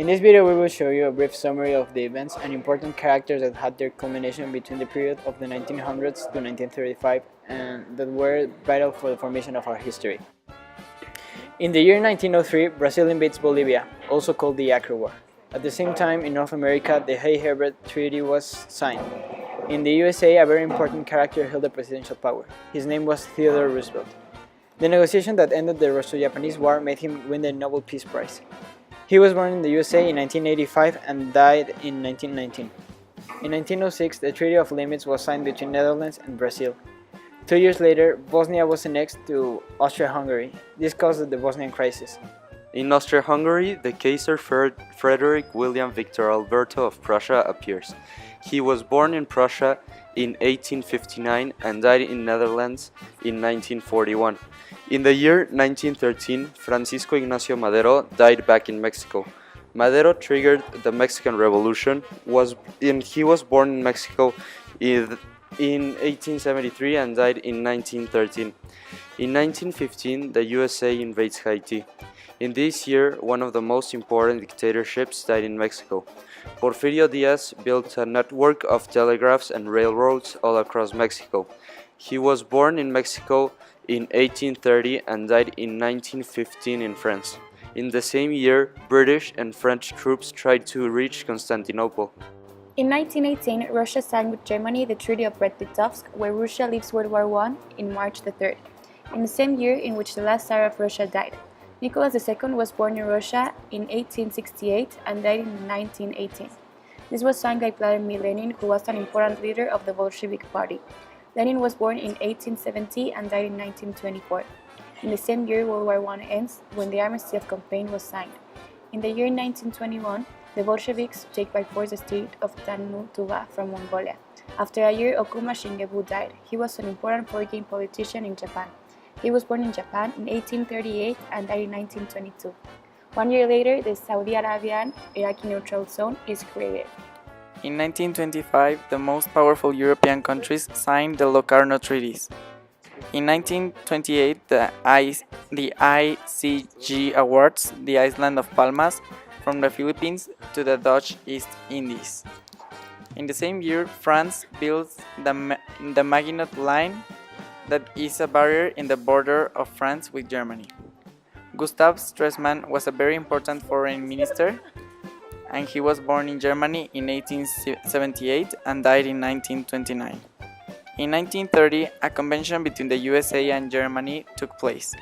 In this video we will show you a brief summary of the events and important characters that had their culmination between the period of the 1900s to 1935 and that were vital for the formation of our history. In the year 1903, Brazil invades Bolivia, also called the Acre War. At the same time, in North America, the Hay-Herbert Treaty was signed. In the USA, a very important character held the presidential power. His name was Theodore Roosevelt. The negotiation that ended the Russo-Japanese War made him win the Nobel Peace Prize. He was born in the USA in 1985 and died in 1919. In 1906, the Treaty of Limits was signed between Netherlands and Brazil. 2 years later, Bosnia was annexed to Austria-Hungary. This caused the Bosnian crisis. In Austria-Hungary, the Kaiser Frederick William Victor Alberto of Prussia appears. He was born in Prussia in 1859 and died in Netherlands in 1941. In the year 1913, Francisco Ignacio Madero died back in Mexico. Madero triggered the Mexican Revolution, he was born in Mexico in 1873 and died in 1913. In 1915, the USA invades Haiti. In this year, one of the most important dictatorships died in Mexico. Porfirio Diaz built a network of telegraphs and railroads all across Mexico. He was born in Mexico in 1830 and died in 1915 in France. In the same year, British and French troops tried to reach Constantinople. In 1918, Russia signed with Germany the Treaty of Brest-Litovsk, where Russia leaves World War I in March 3rd, in the same year in which the last Tsar of Russia died. Nicholas II was born in Russia in 1868 and died in 1918. This was signed by Vladimir Lenin, who was an important leader of the Bolshevik Party. Lenin was born in 1870 and died in 1924. In the same year, World War I ends when the Armistice of Campaign was signed. In the year 1921, the Bolsheviks take by force the state of Tannu-Tuva from Mongolia. After a year, Okuma Shingebu died. He was an important foreign politician in Japan. He was born in Japan in 1838 and died in 1922. 1 year later, the Saudi Arabian-Iraqi neutral zone is created. In 1925, the most powerful European countries signed the Locarno Treaties. In 1928, the ICG awards the island of Palmas from the Philippines to the Dutch East Indies. In the same year, France builds the Maginot Line, that is a barrier in the border of France with Germany. Gustav Stresemann was a very important foreign minister, and he was born in Germany in 1878 and died in 1929. In 1930, a convention between the USA and Germany took place.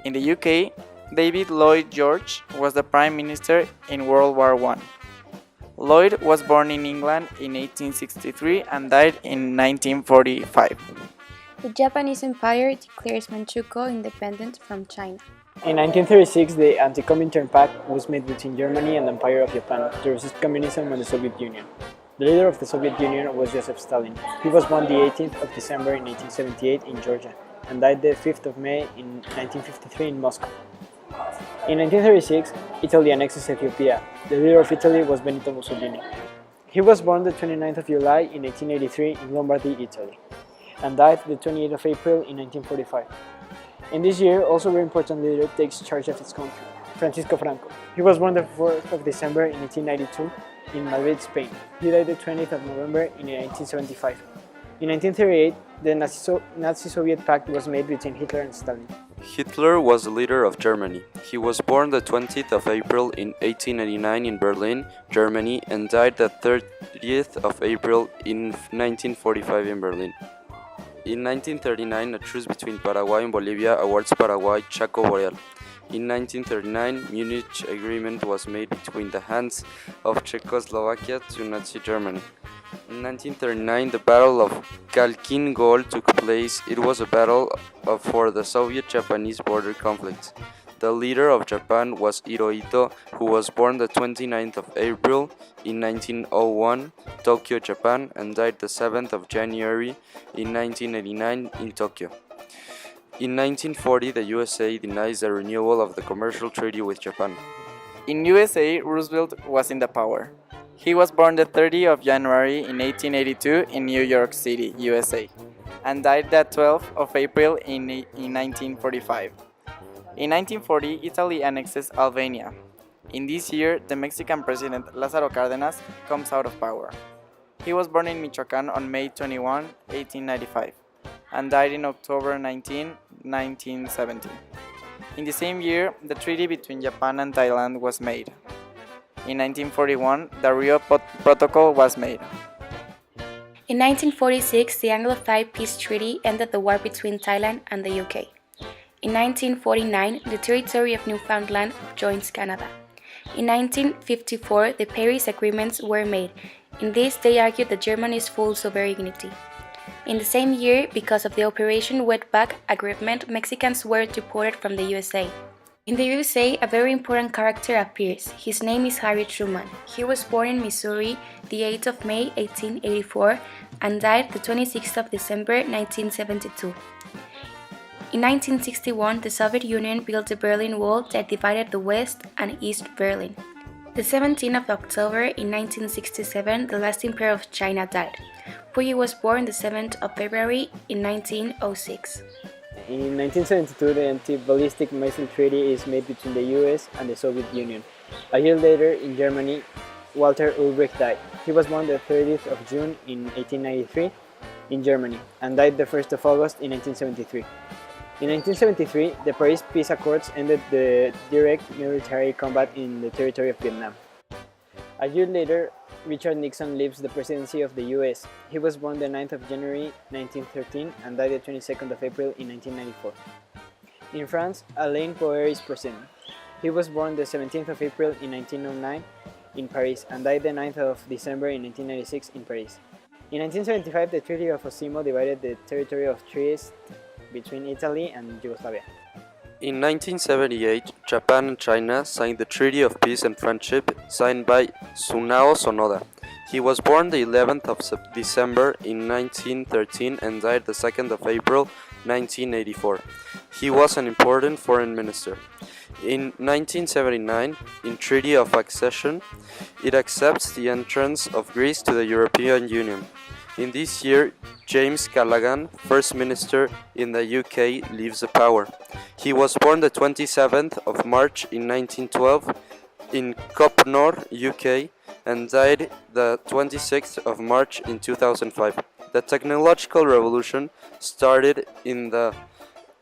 In the UK, David Lloyd George was the Prime Minister in World War I. Lloyd was born in England in 1863 and died in 1945. The Japanese Empire declares Manchukuo independent from China. In 1936, the Anti-Comintern Pact was made between Germany and the Empire of Japan to resist communism and the Soviet Union. The leader of the Soviet Union was Joseph Stalin. He was born the 18th of December in 1878 in Georgia and died the 5th of May in 1953 in Moscow. In 1936, Italy annexes Ethiopia. The leader of Italy was Benito Mussolini. He was born the 29th of July in 1883 in Lombardy, Italy, and died the 28th of April in 1945. In this year, also a very important leader takes charge of his country, Francisco Franco. He was born the 4th of December in 1892 in Madrid, Spain. He died the 20th of November in 1975. In 1938, the Nazi-Soviet Pact was made between Hitler and Stalin. Hitler was the leader of Germany. He was born the 20th of April in 1889 in Berlin, Germany, and died the 30th of April in 1945 in Berlin. In 1939, a truce between Paraguay and Bolivia awards Paraguay Chaco Boreal. In 1939, Munich Agreement was made between the hands of Czechoslovakia to Nazi Germany. In 1939, the Battle of Khalkhin Gol took place. It was a battle for the Soviet-Japanese border conflict. The leader of Japan was Hirohito, who was born the 29th of April in 1901, Tokyo, Japan, and died the 7th of January in 1989 in Tokyo. In 1940, the USA denies the renewal of the commercial treaty with Japan. In USA, Roosevelt was in the power. He was born the 30th of January in 1882 in New York City, USA, and died the 12th of April in 1945. In 1940, Italy annexes Albania. In this year, the Mexican president Lázaro Cárdenas comes out of power. He was born in Michoacán on May 21, 1895, and died in October 19, 1917. In the same year, the treaty between Japan and Thailand was made. In 1941, the Rio Protocol was made. In 1946, the Anglo-Thai Peace Treaty ended the war between Thailand and the UK. In 1949, the territory of Newfoundland joins Canada. In 1954, the Paris Agreements were made. In this, they argued that Germany's full sovereignty. In the same year, because of the Operation Wetback Agreement, Mexicans were deported from the USA. In the USA, a very important character appears. His name is Harry Truman. He was born in Missouri the 8th of May 1884 and died the 26th of December 1972. In 1961, the Soviet Union built the Berlin Wall that divided the West and East Berlin. The 17th of October in 1967, the last emperor of China died. Puyi was born the 7th of February in 1906. In 1972, the Anti-Ballistic Missile Treaty is made between the US and the Soviet Union. A year later, in Germany, Walter Ulbricht died. He was born the 30th of June in 1893 in Germany and died the 1st of August in 1973. In 1973, the Paris Peace Accords ended the direct military combat in the territory of Vietnam. A year later, Richard Nixon leaves the presidency of the US. He was born the 9th of January 1913 and died the 22nd of April in 1994. In France, Alain Poher is president. He was born the 17th of April in 1909 in Paris and died the 9th of December in 1996 in Paris. In 1975, the Treaty of Osimo divided the territory of Trieste between Italy and Yugoslavia. In 1978, Japan and China signed the Treaty of Peace and Friendship signed by Tsunao Sonoda. He was born the 11th of December in 1913 and died the 2nd of April 1984. He was an important foreign minister. In 1979, in Treaty of Accession, it accepts the entrance of Greece to the European Union. In this year, James Callaghan, First Minister in the UK, leaves the power. He was born the 27th of March in 1912 in Copnor, UK, and died the 26th of March in 2005. The technological revolution started in the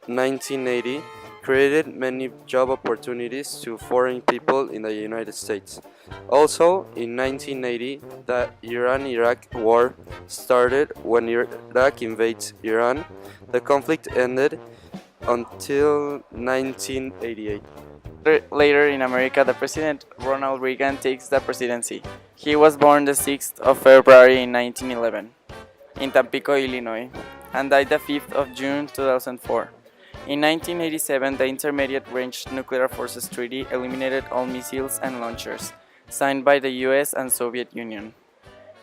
1980, created many job opportunities to foreign people in the United States. Also, in 1980, the Iran-Iraq war started when Iraq invades Iran. The conflict ended until 1988. Later in America, the President Ronald Reagan takes the presidency. He was born the 6th of February in 1911 in Tampico, Illinois, and died the 5th of June 2004. In 1987, the Intermediate Range Nuclear Forces Treaty eliminated all missiles and launchers, signed by the US and Soviet Union.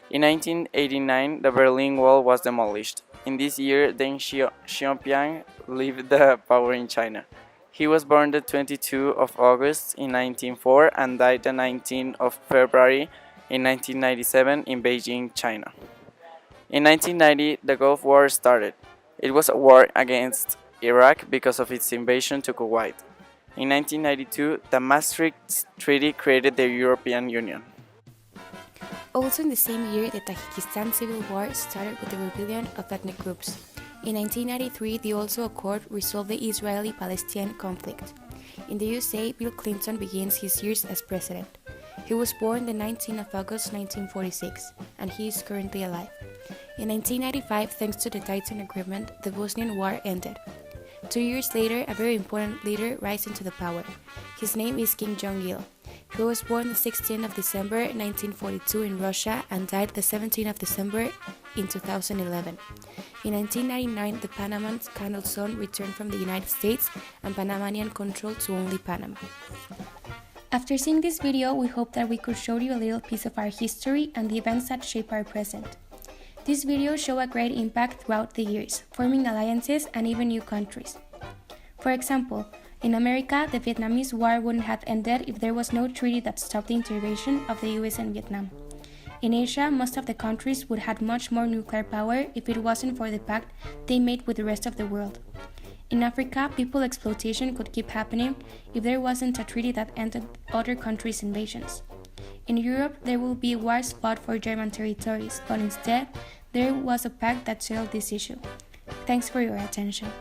In 1989, the Berlin Wall was demolished. In this year, Deng Xiaoping left the power in China. He was born the 22nd of August in 1904 and died the 19th of February in 1997 in Beijing, China. In 1990, the Gulf War started. It was a war against Iraq because of its invasion to Kuwait. In 1992, the Maastricht Treaty created the European Union. Also in the same year, the Tajikistan Civil War started with the rebellion of ethnic groups. In 1993, the Oslo Accord resolved the Israeli-Palestinian conflict. In the USA, Bill Clinton begins his years as president. He was born the 19th of August 1946, and he is currently alive. In 1995, thanks to the Dayton Agreement, the Bosnian War ended. 2 years later, a very important leader rises into the power. His name is Kim Jong-il. He was born the 16th of December 1942 in Russia and died the 17th of December in 2011. In 1999, the Panama Canal Zone returned from the United States and Panamanian control to only Panama. After seeing this video, we hope that we could show you a little piece of our history and the events that shape our present. These videos show a great impact throughout the years, forming alliances and even new countries. For example, in America, the Vietnamese War wouldn't have ended if there was no treaty that stopped the intervention of the US in Vietnam. In Asia, most of the countries would have much more nuclear power if it wasn't for the pact they made with the rest of the world. In Africa, people exploitation could keep happening if there wasn't a treaty that ended other countries' invasions. In Europe, there will be wars fought for German territories, but instead, there was a pact that settled this issue. Thanks for your attention.